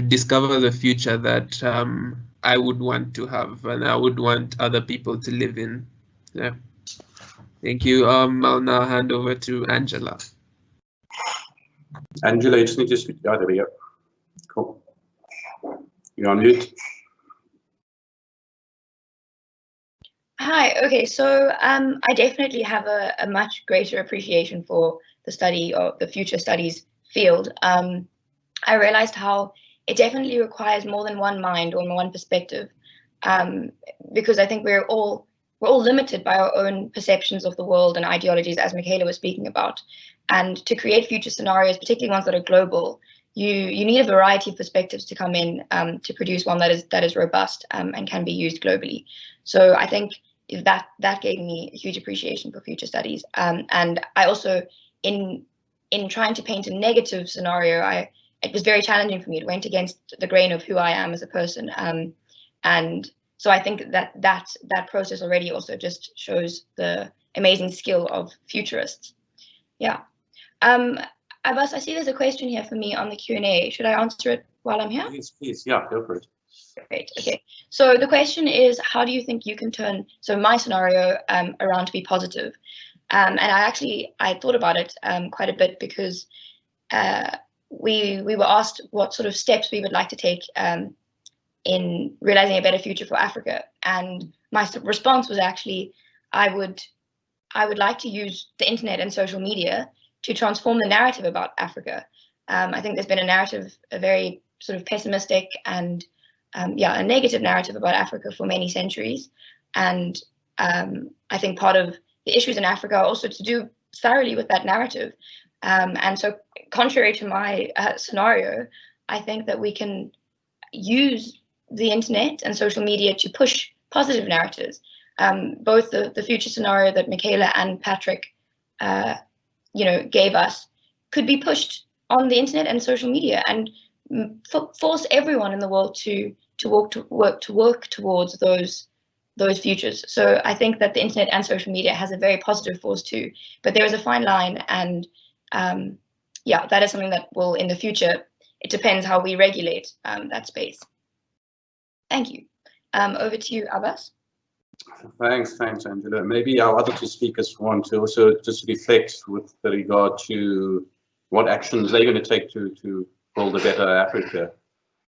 discover the future that I would want to have and I would want other people to live in. Yeah. Thank you. I'll now hand over to Angela. Angela, you just need to speak. Oh, there we go. Cool. You're on mute. Hi. Okay. So I definitely have a much greater appreciation for the study of the future studies field. I realized how it definitely requires more than one mind or one perspective, because I think we're all limited by our own perceptions of the world and ideologies, as Michaela was speaking about. And to create future scenarios, particularly ones that are global, you need a variety of perspectives to come in to produce one that is robust and can be used globally. So I think that gave me a huge appreciation for future studies. And I also, in trying to paint a negative scenario, it was very challenging for me. It went against the grain of who I am as a person. And so I think that process already also just shows the amazing skill of futurists. Yeah. Abbas, I see there's a question here for me on the Q&A. Should I answer it while I'm here? Please, yeah, go for it. Great. Okay. So the question is, how do you think you can turn my scenario around to be positive? And I thought about it quite a bit, because we were asked what sort of steps we would like to take in realizing a better future for Africa. And my response was actually, I would like to use the internet and social media to transform the narrative about Africa. I think there's been a narrative, a very sort of pessimistic and a negative narrative about Africa for many centuries. And I think part of the issues in Africa are also to do thoroughly with that narrative. And so, contrary to my scenario, I think that we can use the internet and social media to push positive narratives. Both the future scenario that Michaela and Patrick, gave us, could be pushed on the internet and social media, and force everyone in the world to work towards those futures. So I think that the internet and social media has a very positive force too, but there is a fine line, and that is something that will, in the future, it depends how we regulate that space. Thank you. Over to you, Abbas. Thanks, Angela. Maybe our other two speakers want to also just reflect with regard to what actions they're going to take to build a better Africa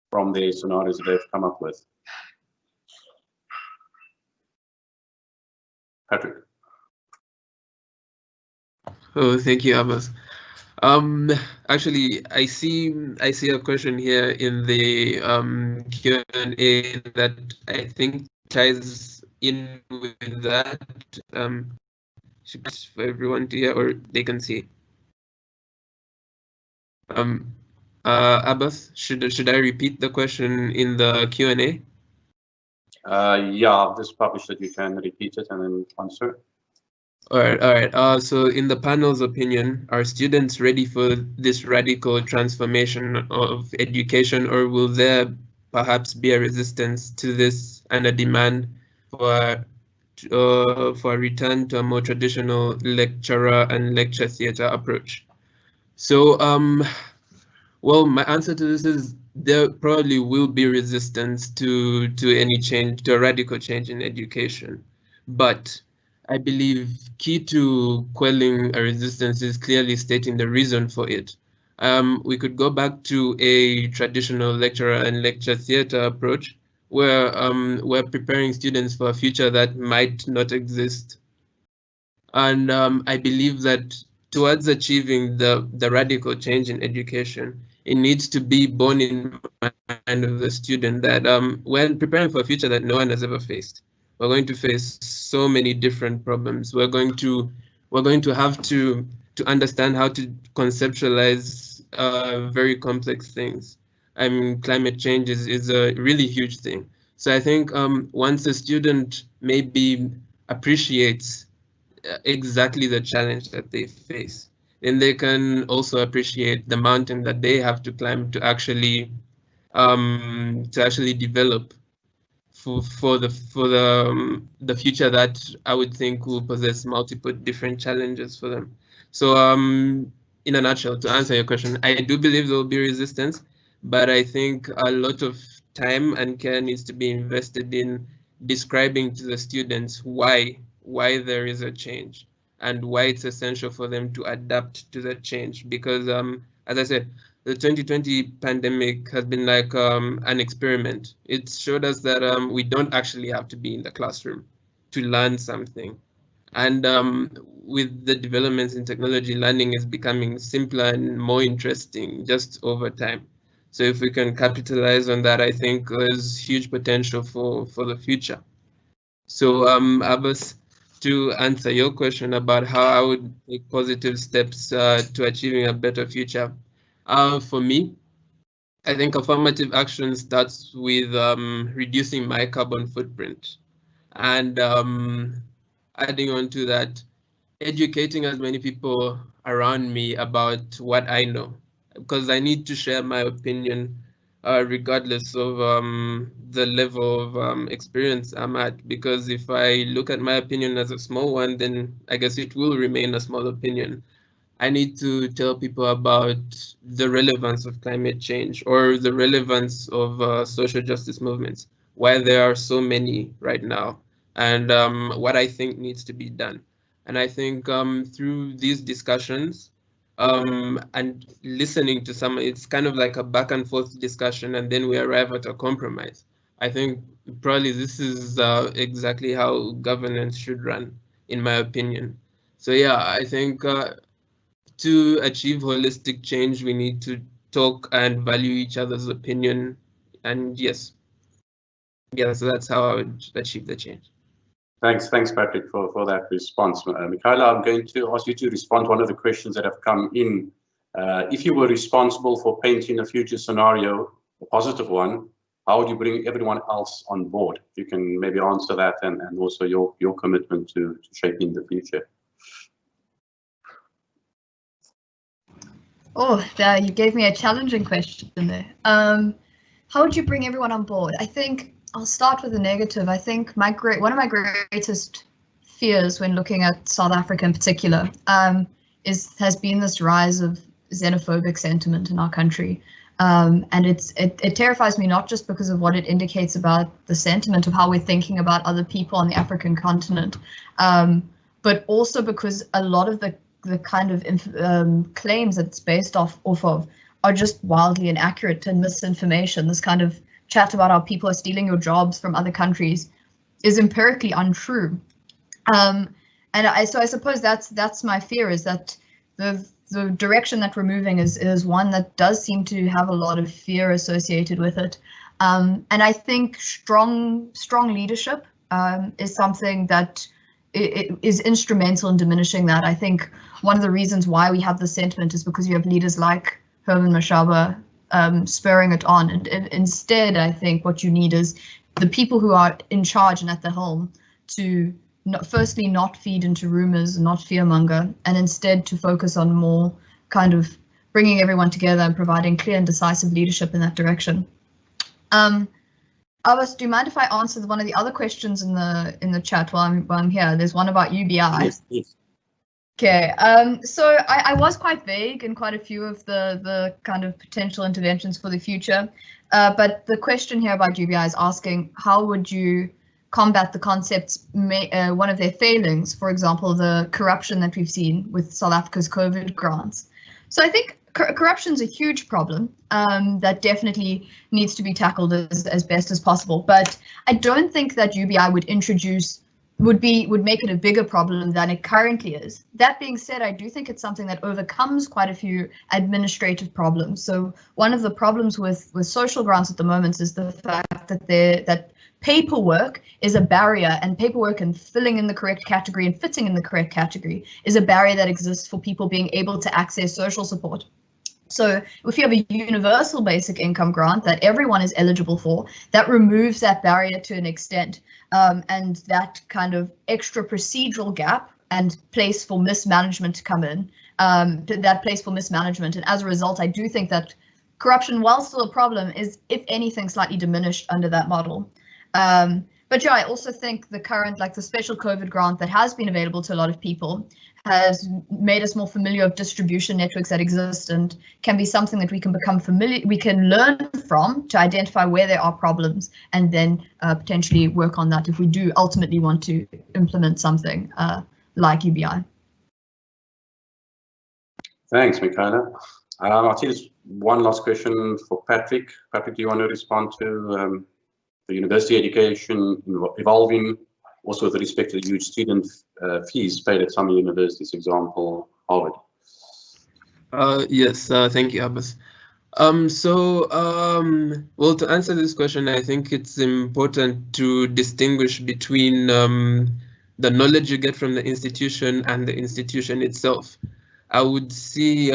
from the scenarios that they've come up with. Patrick. Oh, thank you, Abbas. Actually, I see a question here in the Q&A that I think ties in with that. For everyone to hear, or they can see. Abbas, should I repeat the question in the Q&A? Yeah, I'll just publish that you can repeat it and then answer. All right. So in the panel's opinion, are students ready for this radical transformation of education, or will there perhaps be a resistance to this and a demand for a return to a more traditional lecturer and lecture theatre approach? So, well, my answer to this is there probably will be resistance to any change, to a radical change in education, but I believe key to quelling a resistance is clearly stating the reason for it. We could go back to a traditional lecturer and lecture theatre approach, where we're preparing students for a future that might not exist. And I believe that towards achieving the radical change in education, it needs to be born in the mind of the student that when preparing for a future that no one has ever faced, we're going to face so many different problems. We're going to have to understand how to conceptualize very complex things. I mean, climate change is a really huge thing. So I think once a student maybe appreciates exactly the challenge that they face, then they can also appreciate the mountain that they have to climb to actually develop for the future that I would think will possess multiple different challenges for them. So in a nutshell, to answer your question, I do believe there will be resistance, but I think a lot of time and care needs to be invested in describing to the students why there is a change and why it's essential for them to adapt to that change. Because as I said, the 2020 pandemic has been like an experiment. It showed us that we don't actually have to be in the classroom to learn something. And with the developments in technology, learning is becoming simpler and more interesting just over time. So if we can capitalize on that, I think there's huge potential for the future. So Abbas, to answer your question about how I would take positive steps to achieving a better future, for me, I think affirmative action starts with reducing my carbon footprint, and adding on to that, educating as many people around me about what I know, because I need to share my opinion regardless of the level of experience I'm at, because if I look at my opinion as a small one, then I guess it will remain a small opinion. I need to tell people about the relevance of climate change or the relevance of social justice movements, why there are so many right now, and what I think needs to be done. And I think through these discussions and listening to someone, it's kind of like a back and forth discussion, and then we arrive at a compromise. I think probably this is exactly how governance should run, in my opinion. So yeah, I think to achieve holistic change, we need to talk and value each other's opinion. And yes, yeah, so that's how I would achieve the change. Thanks, Patrick, for that response. Michaela, I'm going to ask you to respond to one of the questions that have come in. If you were responsible for painting a future scenario, a positive one, how would you bring everyone else on board? You can maybe answer that, and also your commitment to shaping the future. Oh, you gave me a challenging question there. How would you bring everyone on board? I think I'll start with the negative. I think one of my greatest fears when looking at South Africa in particular has been this rise of xenophobic sentiment in our country. And it terrifies me, not just because of what it indicates about the sentiment of how we're thinking about other people on the African continent, but also because a lot of the kind of claims that it's based off of are just wildly inaccurate and misinformation. This kind of chat about how people are stealing your jobs from other countries is empirically untrue. And I suppose that's my fear, is that the direction that we're moving is one that does seem to have a lot of fear associated with it. And I think strong leadership is something that it is instrumental in diminishing that. I think one of the reasons why we have this sentiment is because you have leaders like Herman Mashaba spurring it on. And instead, I think what you need is the people who are in charge and at the helm to firstly not feed into rumors, not fearmonger, and instead to focus on more kind of bringing everyone together and providing clear and decisive leadership in that direction. Abbas, do you mind if I answer one of the other questions in the chat while I'm here? There's one about UBI. Yes, please. Okay, so I was quite vague in quite a few of the kind of potential interventions for the future, but the question here about UBI is asking, how would you combat the concepts, one of their failings, for example, the corruption that we've seen with South Africa's COVID grants? So I think corruption is a huge problem that definitely needs to be tackled as best as possible, but I don't think that UBI would make it a bigger problem than it currently is. That being said, I do think it's something that overcomes quite a few administrative problems. So one of the problems with social grants at the moment is the fact that paperwork is a barrier, and paperwork and filling in the correct category and fitting in the correct category is a barrier that exists for people being able to access social support. So if you have a universal basic income grant that everyone is eligible for, that removes that barrier to an extent, and that kind of extra procedural gap and place for mismanagement to come in, that place for mismanagement. And as a result, I do think that corruption, while still a problem, is, if anything, slightly diminished under that model. But yeah, I also think the current, like the special COVID grant that has been available to a lot of people has made us more familiar of distribution networks that exist and can be something that we can become familiar, we can learn from to identify where there are problems and then potentially work on that if we do ultimately want to implement something like UBI. Thanks, Michaela. I think there's one last question for Patrick. Patrick, do you want to respond to the university education evolving, also with respect to the huge student fees paid at some universities, example, Harvard? Yes, thank you, Abbas. Well, to answer this question, I think it's important to distinguish between the knowledge you get from the institution and the institution itself. I would say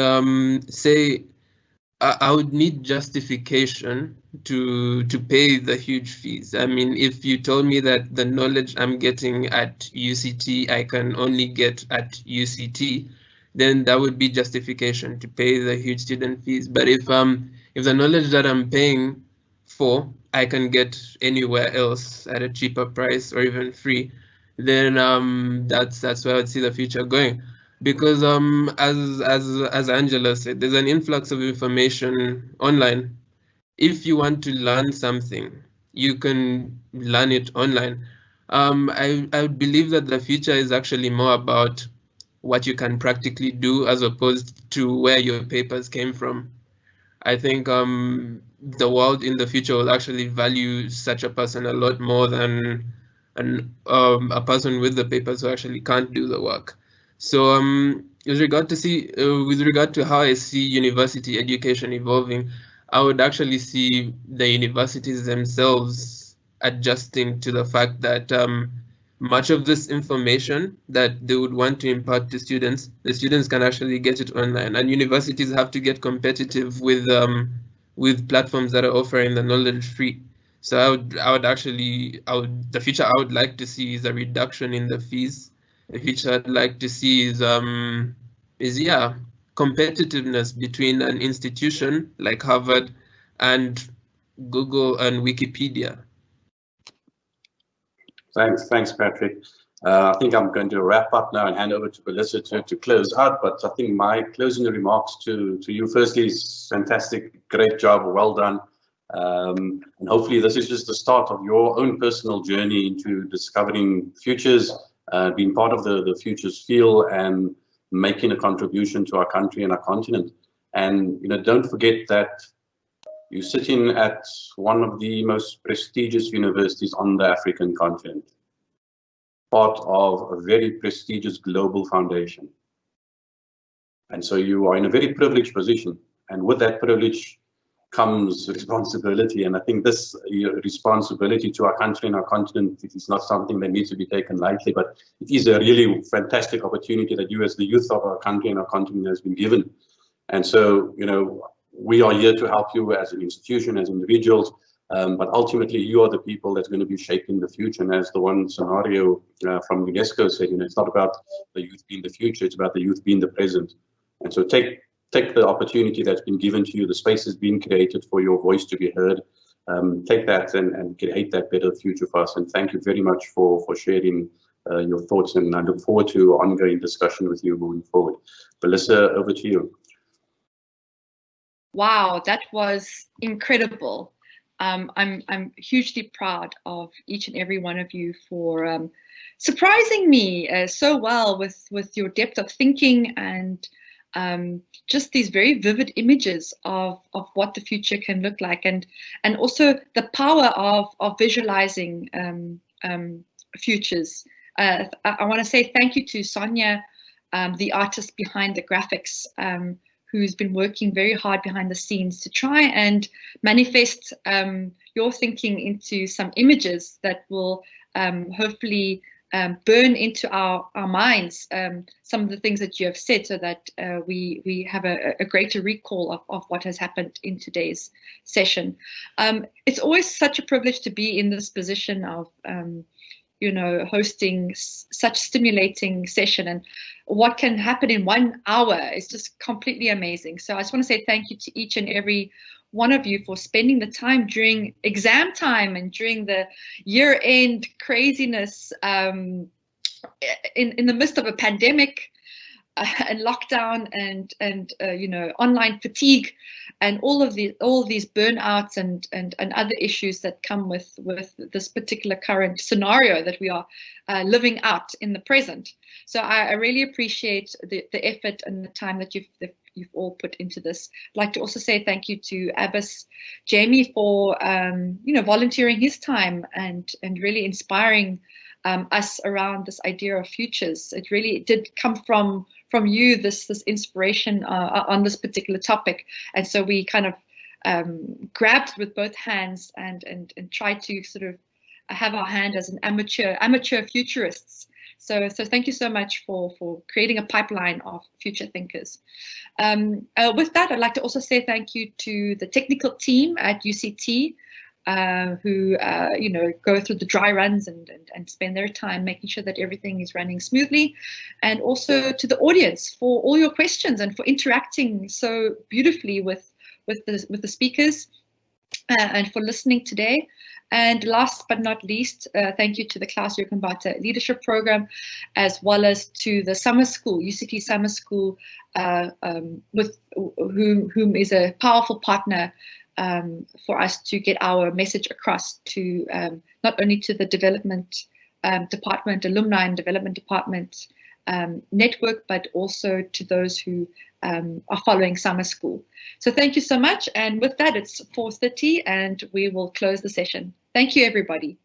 I would need justification to pay the huge fees. I mean, if you told me that the knowledge I'm getting at UCT I can only get at UCT, then that would be justification to pay the huge student fees. But if the knowledge that I'm paying for I can get anywhere else at a cheaper price or even free, then that's where I would see the future going. because as Angela said, there's an influx of information online. If you want to learn something, you can learn it online. I believe that the future is actually more about what you can practically do as opposed to where your papers came from. I think the world in the future will actually value such a person a lot more than a person with the papers who actually can't do the work. So with regard to how I see university education evolving, I would actually see the universities themselves adjusting to the fact that much of this information that they would want to impart to students, the students can actually get it online, and universities have to get competitive with platforms that are offering the knowledge free. So the future I would like to see is a reduction in the fees. The future I'd like to see is competitiveness between an institution like Harvard and Google and Wikipedia. Thanks, Patrick. I think I'm going to wrap up now and hand over to Melissa to close out. But I think my closing remarks to you, firstly, is fantastic, great job, well done. And hopefully this is just the start of your own personal journey into discovering futures, being part of the futures field and making a contribution to our country and our continent. And don't forget that you're sitting at one of the most prestigious universities on the African continent, part of a very prestigious global foundation. And so you are in a very privileged position. And with that privilege comes responsibility. And I think this responsibility to our country and our continent is not something that needs to be taken lightly, but it is a really fantastic opportunity that you as the youth of our country and our continent has been given. And so, we are here to help you as an institution, as individuals, but ultimately you are the people that's going to be shaping the future. And as the one scenario from UNESCO said, it's not about the youth being the future, it's about the youth being the present. And so take the opportunity that's been given to you, the space has been created for your voice to be heard. Take that and create that better future for us. And thank you very much for sharing your thoughts, and I look forward to ongoing discussion with you moving forward. Melissa, over to you. Wow, that was incredible. I'm hugely proud of each and every one of you for surprising me so well with your depth of thinking and just these very vivid images of what the future can look like, and also the power of visualizing futures. I want to say thank you to Sonia, the artist behind the graphics, who's been working very hard behind the scenes to try and manifest your thinking into some images that will hopefully burn into our minds some of the things that you have said, so that we have a greater recall of what has happened in today's session. It's always such a privilege to be in this position of hosting such stimulating session, and what can happen in 1 hour is just completely amazing. So I just want to say thank you to each and every one of you for spending the time during exam time and during the year-end craziness in the midst of a pandemic and lockdown and online fatigue and all these burnouts and other issues that come with this particular current scenario that we are living out in the present. So I really appreciate the effort and the time that you've all put into this. I'd like to also say thank you to Abbas Jamie for volunteering his time and really inspiring us around this idea of futures. It really did come from you, this inspiration on this particular topic, and so we kind of grabbed with both hands and tried to sort of have our hand as an amateur futurists. So thank you so much for creating a pipeline of future thinkers. With that, I'd like to also say thank you to the technical team at UCT, who go through the dry runs and spend their time making sure that everything is running smoothly, and also to the audience for all your questions and for interacting so beautifully with the speakers, and for listening today. And last but not least, thank you to the Klaus-Jurgen Leadership Program, as well as to the summer school, UCT Summer School, with whom is a powerful partner for us to get our message across to not only to the development department, alumni and development department network, but also to those who are following summer school. So thank you so much. And with that, it's 4:30 and we will close the session. Thank you, everybody.